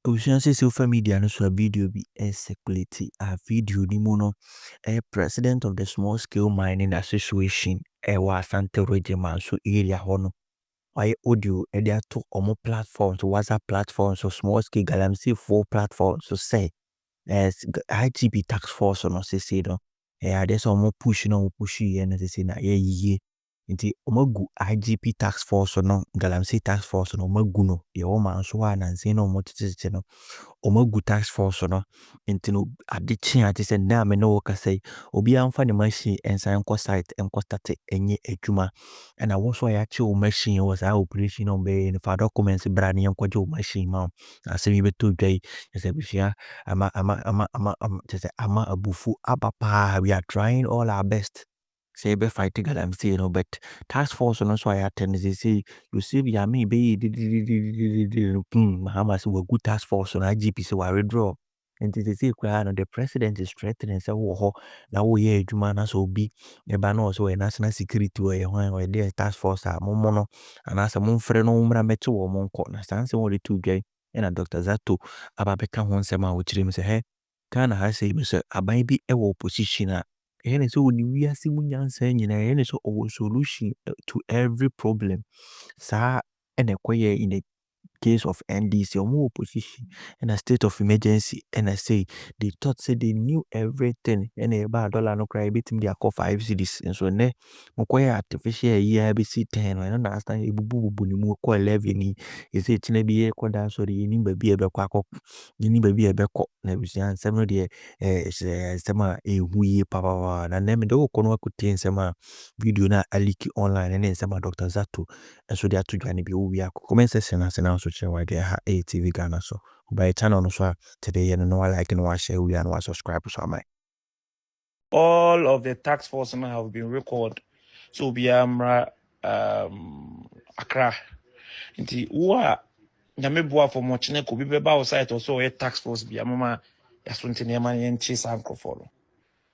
Ocean social media no so video be circulate a video ni mo no president of the small scale mining association wa Asante Region so area ho no why audio e dey to omo platforms WhatsApp platforms so small scale Galamsey 4 platforms so say IGP tax force no say no there's omo push ye na say na ye nti omagu IGP tax force no Galamsey tax force no omagu no ye o man so na nse no omo tete no omagu tax force no nti no adechi ate se na me no ka say obi amfa ne machine ensan enko site enko start enye adwuma na wo so ya che o machine was a operation no be ne fa documents bra ne enko je o machine ma asemi beto dwai se bia ama abufu abapa. We are trying all our best say be fight Galamsey no but task force no so I attend they say you see ya me be Mahama say we good task force no IGP say we withdraw and they say no the president is threatening say wo ho na wo ye adwuma na so bi e ba no so national security we hwan we dey task force a mo no ana say mo mfre no mra meti wo mo nko na sanse wo dey tu dwan na Dr. Zaato aba beka ho nsem a wo kire me say he Ghana ha say me say aban bi e wo opposition a and so we are seeing and so our solution to every problem. Sa and a in a case of NDC or more opposition and a state of emergency, and I say they thought say they knew everything and a bad dollar no cry bit me their call 5 cities and so ne mkoya artificial year BC 10 and understand a bubu ni ko 11 is it na be ko da so the ni baby e be kwa ni baby e be ko na busian sem no de sema huye papa na nem de ko no akuti nsema video na aliki online and nsema Dr. Zaato and so they are to join be we are comment section as now so share why they have Tvghana so by channel no so today and no like and watch share we and watch subscribe so am I. All of the tax force now have been recorded. So Biamra Accra. Nti wa nyame boa for mochine ko bi beba site also a tax force biamama yasunte nema yenchi sankofo no.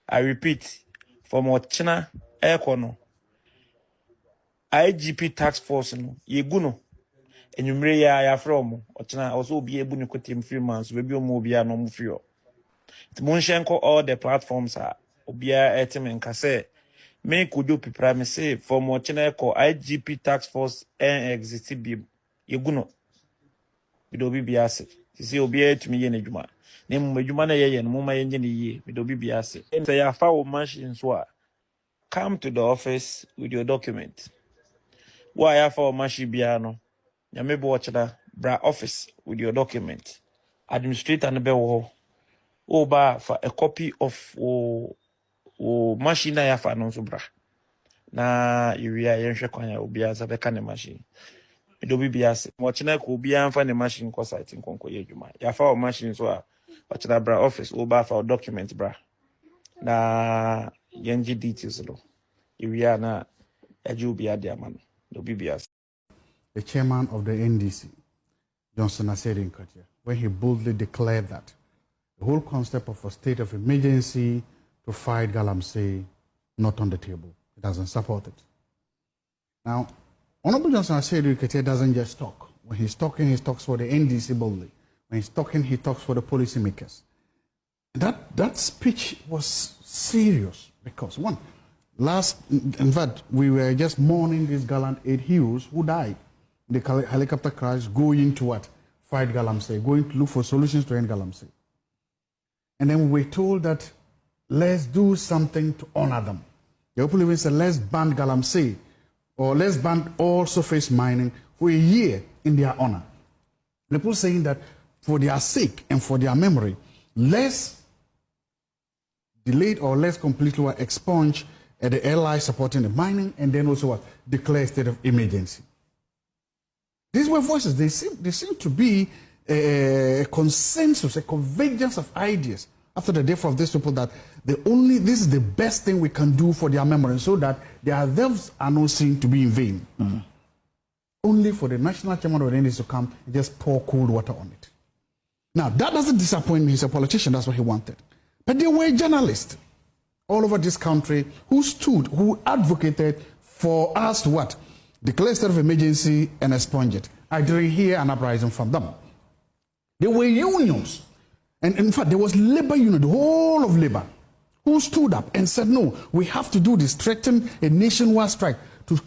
I repeat, for mochina ekono IGP tax force no yeguno enyumre ya from ochina also be able to kotem 3 months we be omo bia no mfio. Timunshenko all the platforms are obia etem nkase me kojo pipra me say for mochina ko IGP tax force en exist bi yeguno bidobi biase sisi obia etumi ye n'adwuma na mu adwuma na ye no moma ye ne ye bidobi biase say ya fa wo machine so a come to the office with your document. Why ya fa wo machine bia no nyame bo ochida bra office with your document. Administrator no be wo o ba for a copy of o machine na ya fa no so bra na area yenhwe kwanya obia za beka ne machine bidobi biase mochina ko obia mfa ne machine ko site nkonko ye adwuma ya fa o machine so a ochida bra office o ba fa o document bra na yenji details no area na eji obia de amano bidobi biase. The chairman of the NDC, Johnson Aseri Nkatia, when he boldly declared that the whole concept of a state of emergency to fight Galamsey not on the table. He doesn't support it. Now, Honorable Johnson Aseri Nkatia doesn't just talk. When he's talking, he talks for the NDC boldly. When he's talking, he talks for the policymakers. That speech was serious because one, in fact, we were just mourning these gallant 8 heroes who died. The helicopter crash going to what? Fight Galamsey, going to look for solutions to end Galamsey. And then we were told that let's do something to honor them. The people even said let's ban Galamsey or let's ban all surface mining for a year in their honor. The people saying that for their sake and for their memory, let's delete or let's completely expunge the allies supporting the mining and then also what? Declare a state of emergency. These were voices. They seem to be a consensus, a convergence of ideas after the death of these people that this is the best thing we can do for their memory so that their deaths are not seen to be in vain. Mm-hmm. Only for the national chairman of the NDC to come and just pour cold water on it. Now, that doesn't disappoint me. He's a politician. That's what he wanted. But there were journalists all over this country who advocated for us to what? Declare state of emergency and expunge it. I didn't hear an uprising from them. There were unions. And in fact, there was labor union, the whole of labor, who stood up and said, no, we have to do this, threaten a nationwide strike to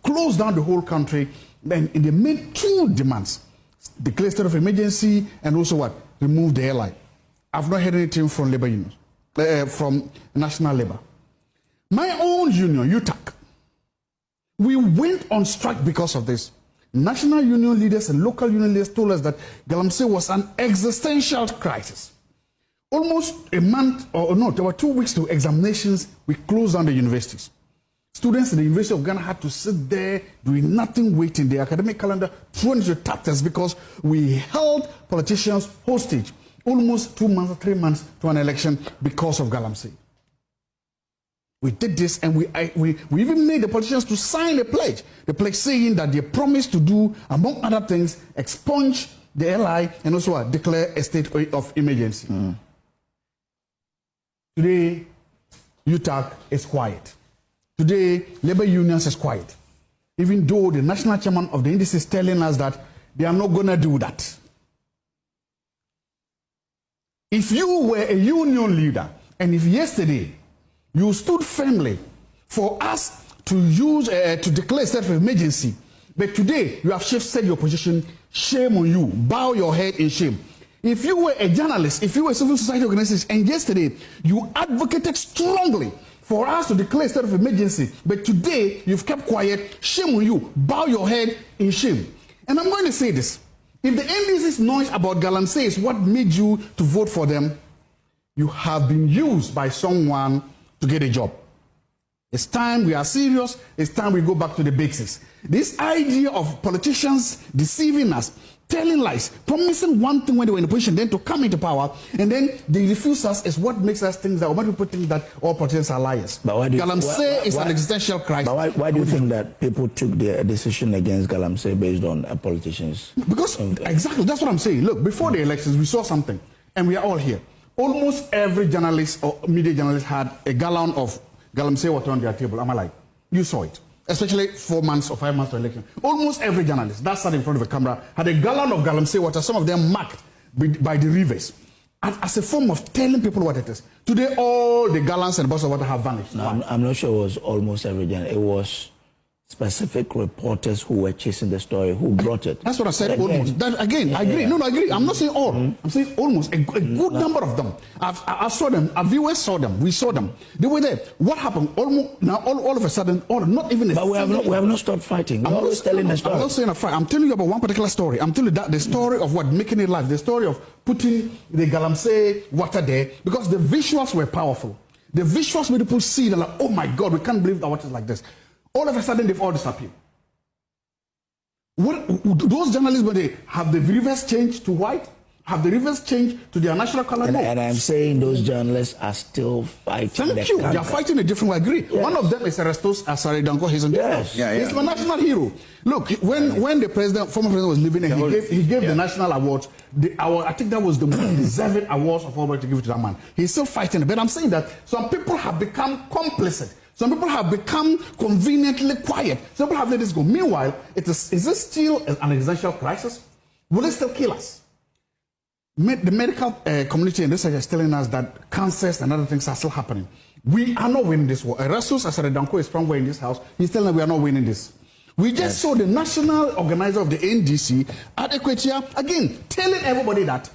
close down the whole country. Then they made 2 demands: declare state of emergency and also what? Remove the airline. I've not heard anything from labor unions, from National Labor. My own union, UTAC, we went on strike because of this. National union leaders and local union leaders told us that Galamsey was an existential crisis. Almost a month, or no, there were 2 weeks to examinations. We closed down the universities. Students in the University of Ghana had to sit there doing nothing, waiting. The academic calendar thrown into tatters because we held politicians hostage almost 2 months or 3 months to an election because of Galamsey. We did this, and we even made the politicians to sign a pledge. The pledge saying that they promised to do, among other things, expunge the LI and also declare a state of emergency. Today, UTAC is quiet. Today, labor unions is quiet. Even though the national chairman of the NDC is telling us that they are not going to do that. If you were a union leader, and if yesterday you stood firmly for us to use to declare a state of emergency, but today you have shifted your position, shame on you. Bow your head in shame. If you were a journalist, if you were a civil society organization, and yesterday you advocated strongly for us to declare a state of emergency, but today you've kept quiet, shame on you. Bow your head in shame. And I'm going to say this. If the NDC's noise about Galamsey is what made you to vote for them, you have been used by someone to get a job. It's time we are serious. It's time we go back to the basics. This idea of politicians deceiving us, telling lies, promising one thing when they were in a position, then to come into power, and then they refuse us is what makes us think that, or many people think that all politicians are liars. But why do Galamsey is an existential crisis. But why do you think that people took their decision against Galamsey based on politicians? Because exactly, that's what I'm saying. Look, before the elections, we saw something, and we are all here. Almost every journalist or media journalist had a gallon of Galamsey water on their table. Am I like? You saw it. Especially 4 months or 5 months to election. Almost every journalist that sat in front of a camera had a gallon of Galamsey water, some of them marked by the rivers, as a form of telling people what it is. Today, all the gallons and bottles of water have vanished. No, I'm not sure it was almost every journalist. It was specific reporters who were chasing the story, who brought it. That's what I said, almost. That, again, I agree. No, I agree. I'm not saying all. I'm saying almost. A good number of them. I saw them. Our viewers saw them. We saw them. They were there. What happened? Almost now, all of a sudden, not even. But we have not stopped fighting. We're always telling the story. I'm not saying a fight. I'm telling you about one particular story. I'm telling you that the story of what making it live. The story of putting the Galamsey water there because the visuals were powerful. The visuals made people see. They're like, oh my God, we can't believe that water is like this. All of a sudden, they've all disappeared. What, those journalists, when they have the rivers changed to white, have the rivers changed to their national color? No. And I'm saying those journalists are still fighting. Thank you. They are fighting a different way. I agree. Yes. One of them is Erastus Asare-Danko. He's he's a national hero. Look, when the former president was living, and he gave the national awards. I think that was the most deserving awards of all to give it to that man. He's still fighting. But I'm saying that some people have become complicit. Some people have become conveniently quiet. Some people have let this go. Meanwhile, is this still an existential crisis? Will it still kill us? The medical community and research is telling us that cancers and other things are still happening. We are not winning this war. Erastus Asare-Danko is somewhere in this house. He's telling us we are not winning this. We just saw the national organizer of the NDC at Equatia, again, telling everybody that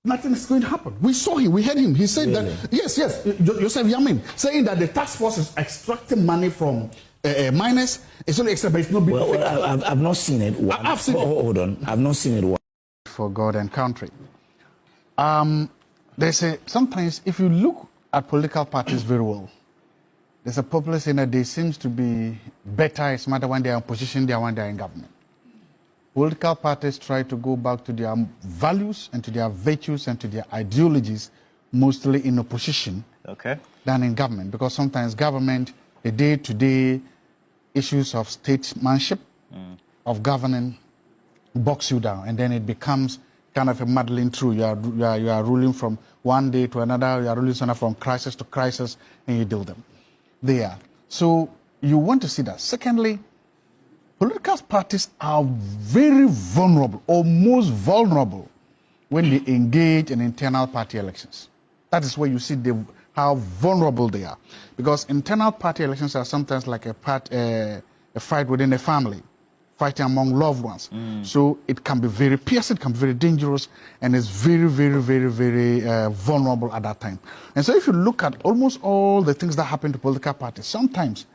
nothing is going to happen. We saw him, we heard him. He said that, yes, Joseph Yamin, saying that the task force is extracting money from miners. It's only extra, but it's not being I've not seen it. I've seen it. Hold on. I've not seen it. For God and country. Sometimes if you look at political parties very well, there's a popular saying that they seems to be better, it's matter when they are in opposition, they are when they are in government. Political parties try to go back to their values and to their virtues and to their ideologies, mostly in opposition than in government. Because sometimes government, the day-to-day issues of statesmanship, of governing, box you down, and then it becomes kind of a muddling through. You are ruling from one day to another, you are ruling from crisis to crisis, and you deal them. There. So you want to see that. Secondly, Political parties are very vulnerable, or most vulnerable, when they engage in internal party elections. That is where you see how vulnerable they are. Because internal party elections are sometimes like a fight within a family, fighting among loved ones. So it can be very piercing, it can be very dangerous, and it's very, very, very, very vulnerable at that time. And so if you look at almost all the things that happen to political parties, sometimes,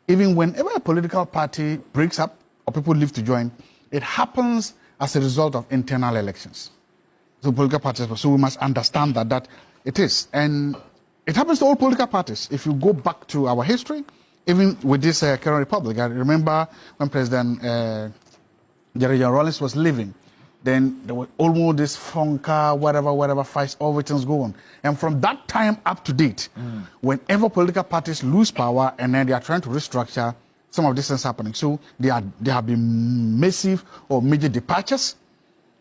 even whenever a political party breaks up or people leave to join, it happens as a result of internal elections. So political parties, so we must understand that it is. And it happens to all political parties. If you go back to our history, even with this current republic, I remember when President Jerry John Rawlings was living, then there was almost this funka, whatever fights, all things go on. And from that time up to date, whenever political parties lose power and then they are trying to restructure, some of these things happening. So there have been massive or major departures.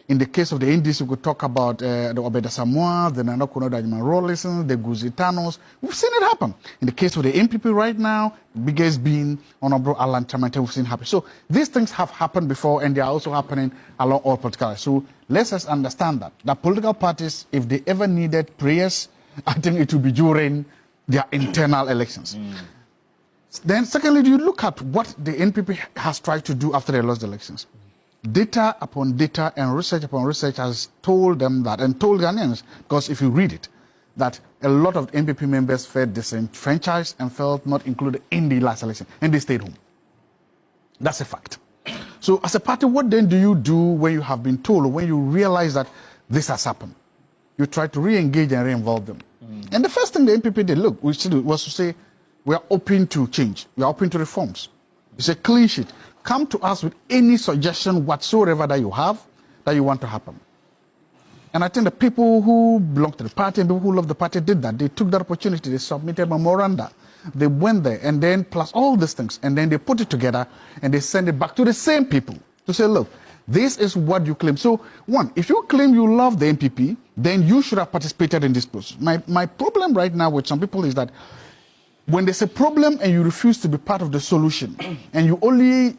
In the case of the NDC, we could talk about the Obeda Samoa, the Nana Kono Dajima Rawlings, the Guzitanos. We've seen it happen. In the case of the NPP right now, biggest being Honorable Alan Chamante, we've seen happen. So these things have happened before, and they are also happening along all political lines. So let's just understand that political parties, if they ever needed prayers, I think it will be during their internal elections. Then secondly, you look at what the NPP has tried to do after they lost the elections. Data upon data and research upon research has told them that, and told Ghanaians, because if you read it, that a lot of NPP members felt disenfranchised and felt not included in the last election, and they stayed home. That's a fact. So as a party, what then do you do when you have been told, or when you realize that this has happened? You try to re-engage and re-involve them. And the first thing the NPP did, look, was to say, we are open to change. We are open to reforms. It's a clean sheet. Come to us with any suggestion whatsoever that you have, that you want to happen. And I think the people who belong to the party and people who love the party did that. They took that opportunity. They submitted memoranda. They went there, and then plus all these things, and then they put it together and they send it back to the same people to say, look, this is what you claim. So one, if you claim you love the NPP, then you should have participated in this process. My problem right now with some people is that when there's a problem and you refuse to be part of the solution, and you only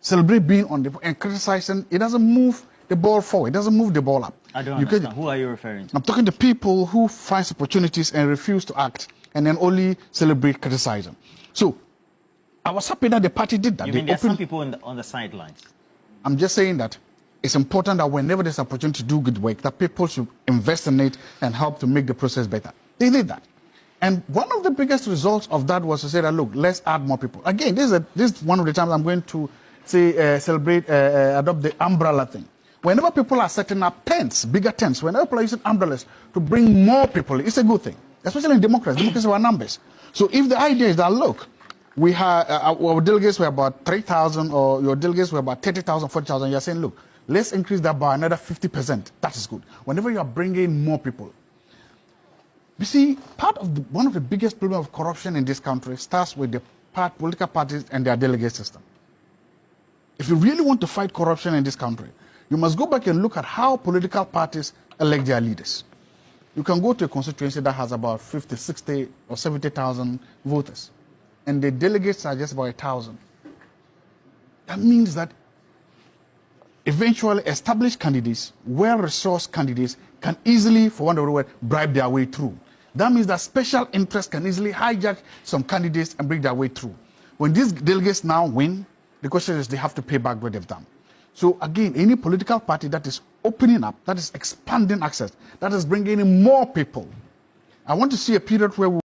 celebrate being on the and criticizing, it doesn't move the ball forward. It doesn't move the ball up. I don't understand. Who are you referring to? I'm talking to people who find opportunities and refuse to act, and then only celebrate criticizing. So I was happy that the party did that. You mean there are some people on the sidelines? I'm just saying that it's important that whenever there's an opportunity to do good work, that people should invest in it and help to make the process better. They did that. And one of the biggest results of that was to say that, look, let's add more people. Again, this is one of the times I'm going to say, adopt the umbrella thing. Whenever people are setting up tents, bigger tents, whenever people are using umbrellas to bring more people, it's a good thing, especially in democracy. Democracy are numbers. So if the idea is that, look, we have, our delegates were about 3,000, or your delegates were about 30,000, 40,000, you're saying, look, let's increase that by another 50%. That is good. Whenever you are bringing more people, you see, one of the biggest problems of corruption in this country starts with the political parties and their delegate system. If you really want to fight corruption in this country, you must go back and look at how political parties elect their leaders. You can go to a constituency that has about 50, 60, or 70,000 voters, and the delegates are just about 1,000. That means that eventually established candidates, well-resourced candidates, can easily, for want of a word, bribe their way through. That means that special interests can easily hijack some candidates and break their way through. When these delegates now win, the question is they have to pay back what they've done. So again, any political party that is opening up, that is expanding access, that is bringing in more people. I want to see a period where